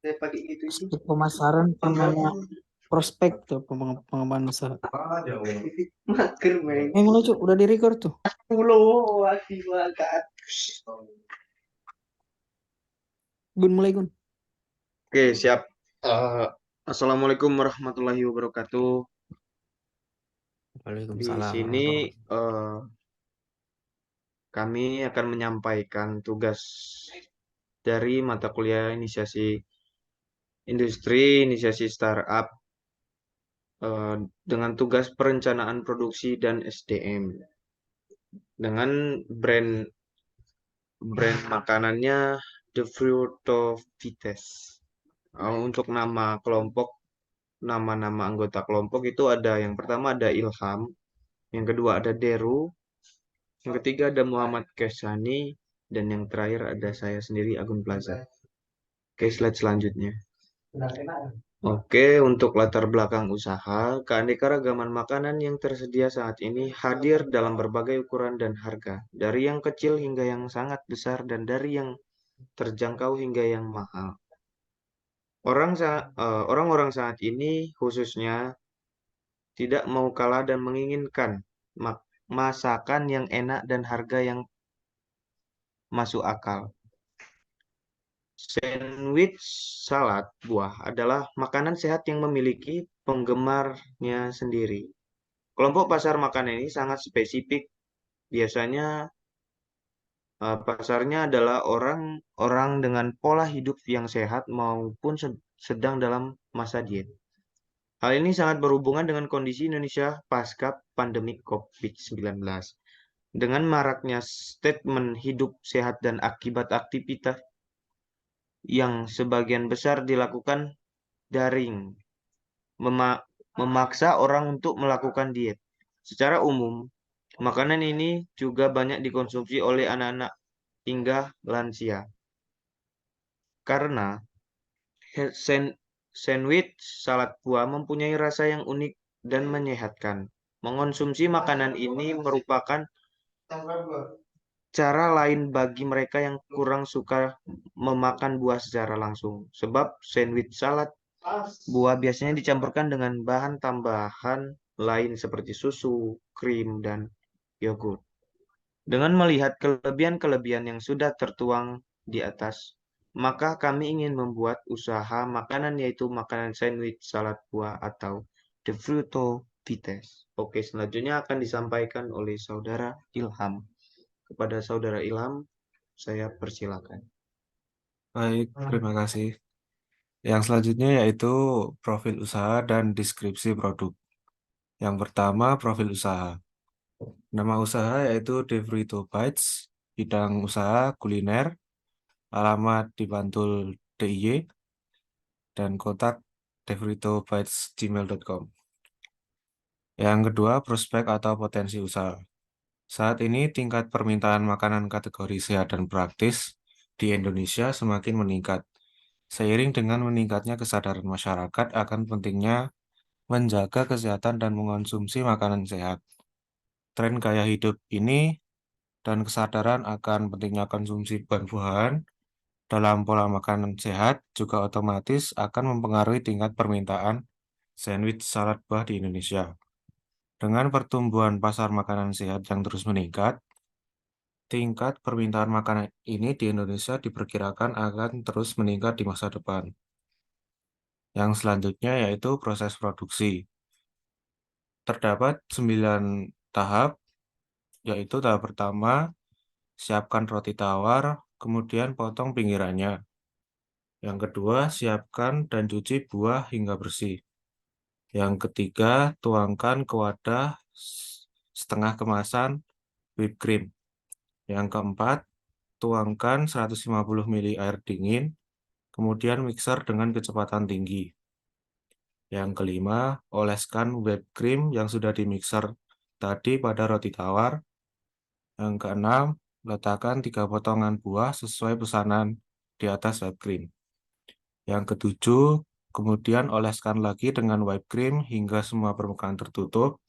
Saya pakai gitu itu. Aspek pemasaran sama prospek tuh pengembangan usaha. Mager main. Mulai Cuk, udah di record tuh. Pulau hati makan. Gun mulai Gun. Oke, siap. Eh, Assalamualaikum warahmatullahi wabarakatuh. Di Waalaikumsalam sini warahmatullahi. eh, kami akan menyampaikan tugas dari mata kuliah inisiasi industri, inisiasi startup eh, dengan tugas perencanaan produksi dan SDM. Dengan brand brand makanannya The Fruito Vites. Untuk nama kelompok, nama-nama anggota kelompok itu ada yang pertama ada Ilham, yang kedua ada Deru, yang ketiga ada Muhammad Kesani, dan yang terakhir ada saya sendiri Agun Plaza. Oke, slide selanjutnya. Oke, untuk latar belakang usaha, keanekaragaman makanan yang tersedia saat ini hadir dalam berbagai ukuran dan harga, dari yang kecil hingga yang sangat besar dan dari yang terjangkau hingga yang mahal. Orang-orang saat ini khususnya tidak mau kalah dan menginginkan masakan yang enak dan harga yang masuk akal. Sandwich salad buah adalah makanan sehat yang memiliki penggemarnya sendiri. Kelompok pasar makanan ini sangat spesifik. Biasanya pasarnya adalah orang-orang dengan pola hidup yang sehat maupun sedang dalam masa diet. Hal ini sangat berhubungan dengan kondisi Indonesia pasca pandemi COVID-19. Dengan maraknya statement hidup sehat dan akibat aktivitas yang sebagian besar dilakukan daring, memaksa orang untuk melakukan diet. Secara umum, makanan ini juga banyak dikonsumsi oleh anak-anak hingga lansia. Karena sandwich salad buah mempunyai rasa yang unik dan menyehatkan. Mengonsumsi makanan ini merupakan cara lain bagi mereka yang kurang suka memakan buah secara langsung. Sebab sandwich salad buah biasanya dicampurkan dengan bahan tambahan lain seperti susu, krim, dan yogurt. Dengan melihat kelebihan-kelebihan yang sudah tertuang di atas, maka kami ingin membuat usaha makanan yaitu makanan sandwich salad buah atau The Fruito Vites. Oke, selanjutnya akan disampaikan oleh Saudara Ilham. Kepada Saudara Ilham, saya persilakan. Baik, terima kasih. Yang selanjutnya yaitu profil usaha dan deskripsi produk. Yang pertama, profil usaha. Nama usaha yaitu De Fruito Bites, bidang usaha kuliner, alamat di Bantul DIY, dan kontak defruitobites@gmail.com. Yang kedua, prospek atau potensi usaha. Saat ini tingkat permintaan makanan kategori sehat dan praktis di Indonesia semakin meningkat. Seiring dengan meningkatnya kesadaran masyarakat akan pentingnya menjaga kesehatan dan mengonsumsi makanan sehat. Tren gaya hidup ini dan kesadaran akan pentingnya konsumsi buah-buahan dalam pola makanan sehat juga otomatis akan mempengaruhi tingkat permintaan sandwich salad buah di Indonesia. Dengan pertumbuhan pasar makanan sehat yang terus meningkat, tingkat permintaan makanan ini di Indonesia diperkirakan akan terus meningkat di masa depan. Yang selanjutnya yaitu proses produksi. Terdapat 9 tahap, yaitu tahap pertama, siapkan roti tawar, kemudian potong pinggirannya. Yang kedua, siapkan dan cuci buah hingga bersih. Yang ketiga, tuangkan ke wadah setengah kemasan whipped cream. Yang keempat, tuangkan 150 ml air dingin, kemudian mixer dengan kecepatan tinggi. Yang kelima, oleskan whipped cream yang sudah dimixer tadi pada roti tawar. Yang keenam, letakkan 3 potongan buah sesuai pesanan di atas whipped cream. Yang ketujuh, kemudian oleskan lagi dengan whipped cream hingga semua permukaan tertutup.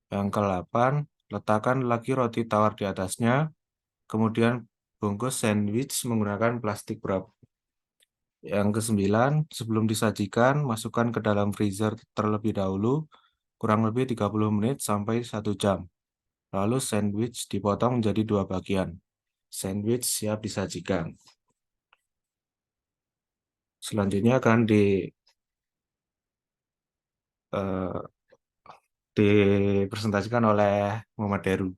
Yang kedelapan, letakkan lagi roti tawar di atasnya, kemudian bungkus sandwich menggunakan plastik wrap. Yang kesembilan, sebelum disajikan, masukkan ke dalam freezer terlebih dahulu, kurang lebih 30 menit sampai 1 jam. Lalu sandwich dipotong menjadi 2 bagian. Sandwich siap disajikan. Selanjutnya akan eh, dipresentasikan oleh Muhammad Deru.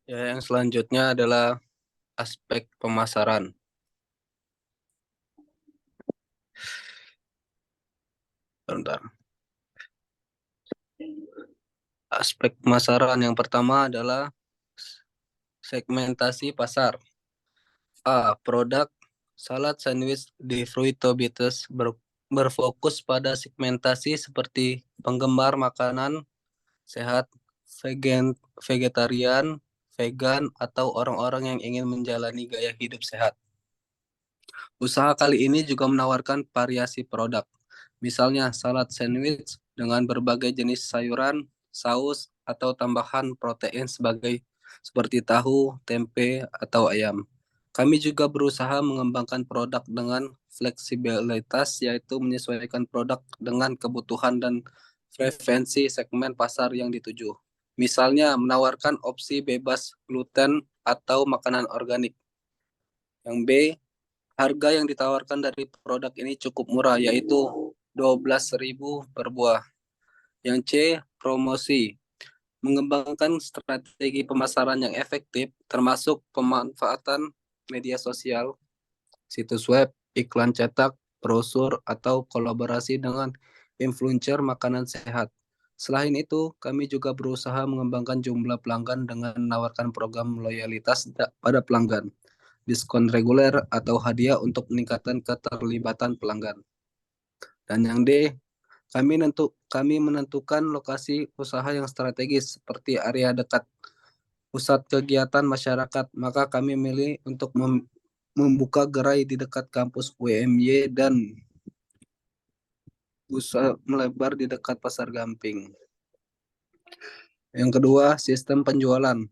Ya, yang selanjutnya adalah aspek pemasaran. Bentar. Aspek pemasaran yang pertama adalah segmentasi pasar. A. Produk salad sandwich di Fruitobites berfokus pada segmentasi seperti penggemar makanan sehat, vegetarian, vegan, atau orang-orang yang ingin menjalani gaya hidup sehat. Usaha kali ini juga menawarkan variasi produk, misalnya salad sandwich dengan berbagai jenis sayuran, saus, atau tambahan protein seperti tahu, tempe, atau ayam. Kami juga berusaha mengembangkan produk dengan fleksibilitas, yaitu menyesuaikan produk dengan kebutuhan dan preferensi segmen pasar yang dituju. Misalnya menawarkan opsi bebas gluten atau makanan organik. Yang B, harga yang ditawarkan dari produk ini cukup murah, yaitu 12.000 per buah. Yang C, promosi. Mengembangkan strategi pemasaran yang efektif, termasuk pemanfaatan media sosial, situs web, iklan cetak, brosur, atau kolaborasi dengan influencer makanan sehat. Selain itu, kami juga berusaha mengembangkan jumlah pelanggan dengan menawarkan program loyalitas pada pelanggan, diskon reguler, atau hadiah untuk meningkatkan keterlibatan pelanggan. Dan yang D, kami menentukan lokasi usaha yang strategis seperti area dekat pusat kegiatan masyarakat, maka kami memilih untuk membuka gerai di dekat kampus UMY dan usaha melebar di dekat Pasar Gamping. Yang kedua, sistem penjualan.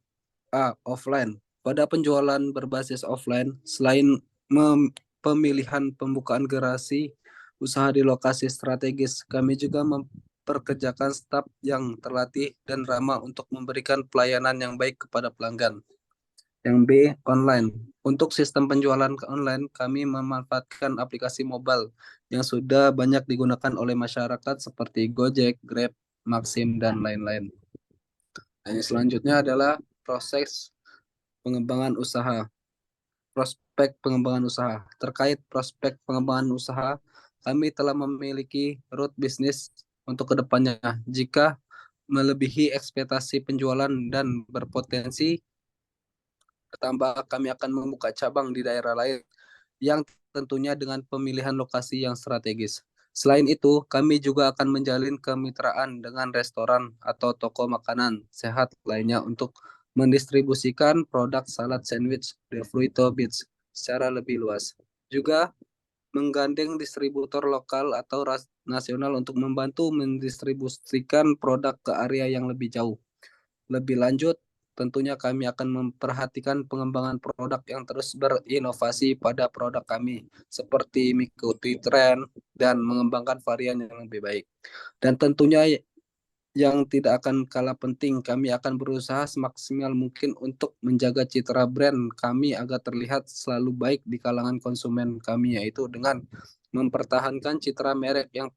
A. Offline. Pada penjualan berbasis offline, selain pemilihan pembukaan garasi usaha di lokasi strategis, kami juga memperkerjakan staf yang terlatih dan ramah untuk memberikan pelayanan yang baik kepada pelanggan. Yang B, online. Untuk sistem penjualan online, kami memanfaatkan aplikasi mobile yang sudah banyak digunakan oleh masyarakat seperti Gojek, Grab, Maxim, dan lain-lain. Dan yang selanjutnya adalah proses pengembangan usaha. Prospek pengembangan usaha. Terkait prospek pengembangan usaha, kami telah memiliki root bisnis untuk kedepannya. Jika melebihi ekspektasi penjualan dan berpotensi bertambah, kami akan membuka cabang di daerah lain yang tentunya dengan pemilihan lokasi yang strategis. Selain itu, kami juga akan menjalin kemitraan dengan restoran atau toko makanan sehat lainnya untuk mendistribusikan produk salad sandwich The Fruito Beach secara lebih luas. Juga menggandeng distributor lokal atau nasional untuk membantu mendistribusikan produk ke area yang lebih jauh. Lebih lanjut, tentunya kami akan memperhatikan pengembangan produk yang terus berinovasi pada produk kami, seperti mengikuti tren dan mengembangkan varian yang lebih baik. Dan tentunya yang tidak akan kalah penting, kami akan berusaha semaksimal mungkin untuk menjaga citra brand kami agar terlihat selalu baik di kalangan konsumen kami, yaitu dengan mempertahankan citra merek yang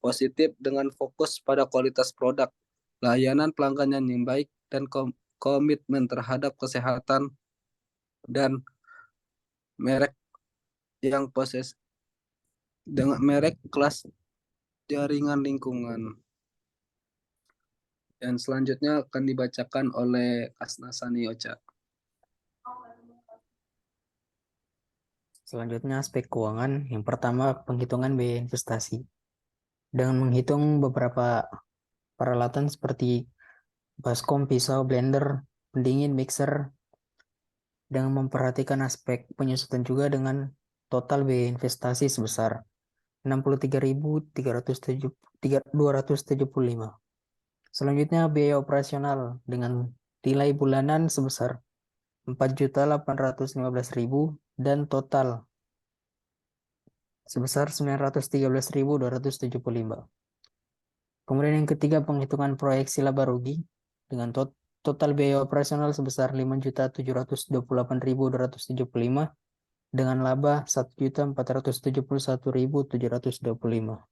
positif dengan fokus pada kualitas produk, layanan pelanggan yang baik, dan komitmen terhadap kesehatan dan merek yang dengan merek kelas jaringan lingkungan. Dan selanjutnya akan dibacakan oleh Asnasani Ocha. Selanjutnya aspek keuangan. Yang pertama, penghitungan biaya investasi. Dengan menghitung beberapa peralatan seperti baskom, pisau, blender, pendingin, mixer, dengan memperhatikan aspek penyesuaian juga dengan total biaya investasi sebesar 63.275. Selanjutnya biaya operasional dengan nilai bulanan sebesar 4.815.000 dan total sebesar 913.275. Kemudian yang ketiga, penghitungan proyeksi laba rugi dengan total biaya operasional sebesar 5.728.275 dengan laba 1.471.725.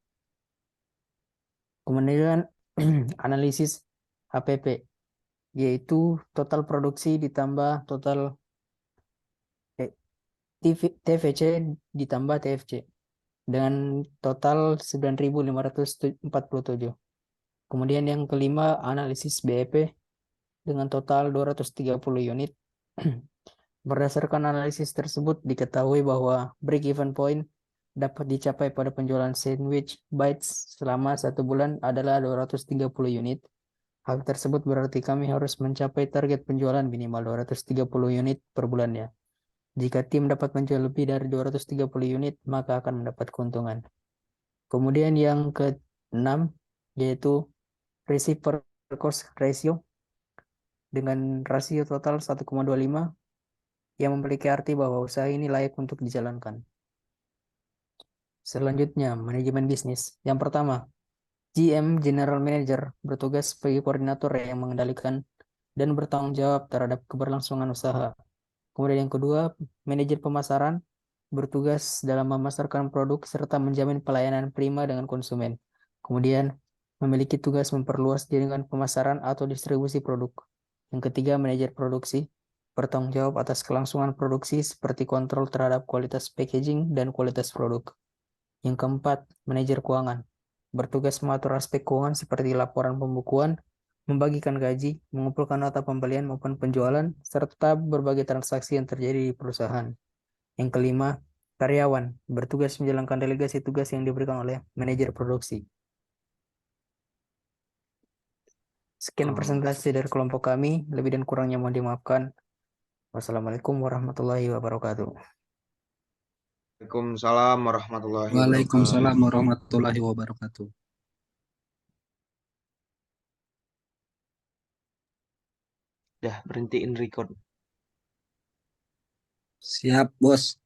Kemudian analisis HPP, yaitu total produksi ditambah total TVC ditambah TFC dengan total 9.547. Kemudian yang kelima, analisis BEP dengan total 230 unit. Berdasarkan analisis tersebut, diketahui bahwa break-even point dapat dicapai pada penjualan sandwich bites selama 1 bulan adalah 230 unit. Hal tersebut berarti kami harus mencapai target penjualan minimal 230 unit per bulannya. Jika tim dapat menjual lebih dari 230 unit, maka akan mendapat keuntungan. Kemudian yang ke-6, yaitu receive per cost ratio dengan rasio total 1,25 yang memiliki arti bahwa usaha ini layak untuk dijalankan. Selanjutnya, manajemen bisnis. Yang pertama, GM General Manager bertugas sebagai koordinator yang mengendalikan dan bertanggung jawab terhadap keberlangsungan usaha. Kemudian yang kedua, manajer pemasaran bertugas dalam memasarkan produk serta menjamin pelayanan prima dengan konsumen. Kemudian, memiliki tugas memperluas jaringan pemasaran atau distribusi produk. Yang ketiga, manajer produksi bertanggung jawab atas kelangsungan produksi seperti kontrol terhadap kualitas packaging dan kualitas produk. Yang keempat, manajer keuangan bertugas mengatur aspek keuangan seperti laporan pembukuan, membagikan gaji, mengumpulkan nota pembelian maupun penjualan, serta berbagai transaksi yang terjadi di perusahaan. Yang kelima, karyawan bertugas menjalankan delegasi tugas yang diberikan oleh manajer produksi. Sekian presentasi dari kelompok kami, lebih dan kurangnya mohon dimaafkan. Wassalamualaikum warahmatullahi wabarakatuh. Waalaikumsalam warahmatullahi wabarakatuh. Waalaikumsalam warahmatullahi wabarakatuh. Dah, berhentiin record. Siap, Bos.